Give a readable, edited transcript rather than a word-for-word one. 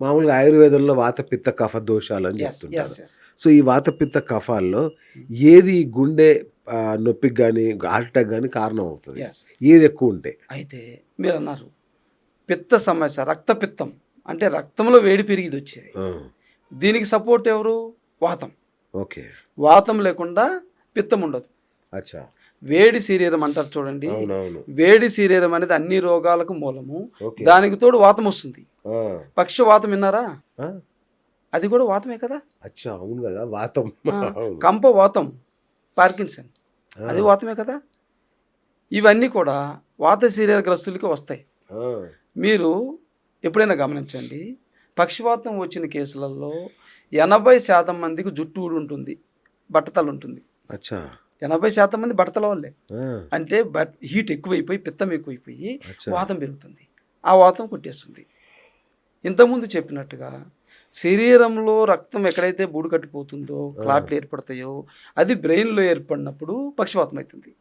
మామూలుగా ఆయుర్వేదంలో వాత, పిత్త, కఫ దోషాలని ఎస్ చెప్తుంటారు. ఎస్ ఎస్ సో, ఈ వాత, పిత్త, కఫాల్లో ఏది గుండె నొప్పికి గాని, హార్ట్ అటాక్ గాని కారణం అవుతది? ఎస్ ఏది ఎక్కువుంటే? అయితే మీరు అన్నారు పిత్త సమస్య, రక్తపిత్తం అంటే రక్తంలో వేడి పెరిగిది వచ్చేది. ఆ! దీనికి సపోర్ట్ ఎవరు? వాతం. ఓకే. వాతం లేకుండా పిత్తం ఉండదు. అచ్చా! వేడి శరీరం అంటారు చూడండి. అవునవును. వేడి శరీరం అనేది అన్ని రోగాలకు మూలము. ఓకే. దానికి తోడు వాతం వస్తుంది. ఆ! పక్షవాతం విన్నారా? ఆ! అది కూడా వాతమే కదా. అచ్చా! అవును గదా! వాతం. ఆ, అవును. కంప వాతం, పార్కిన్సన్ అది ఆ! వాతమే కదా. ఇవన్నీ కూడా వాత శరీరగ్రస్తులకి వస్తాయి. ఆ! మీరు ఎప్పుడైనా గమనించండి, పక్షవాతం వచ్చిన కేసులలో 80% మందికి జుట్టు ఊడి ఉంటుంది, బట్టతల ఉంటుంది. అచ్చా! 80% మంది బట్టతల వాళ్ళే. ఆ! అంటే హీట్ ఎక్కువైపోయి, పిత్తం ఎక్కువైపోయి అచ్చా! వాతం పెరుగుతుంది. ఆ వాతం కొట్టేస్తుంది. ఇంతకుముందు చెప్పినట్టుగా శరీరంలో రక్తం ఎక్కడైతే బూడు కట్టిపోతుందో, ఆ! క్లాట్లు ఏర్పడతాయో, అది బ్రెయిన్‌లో ఏర్పడినప్పుడు పక్షవాతం అవుతుంది.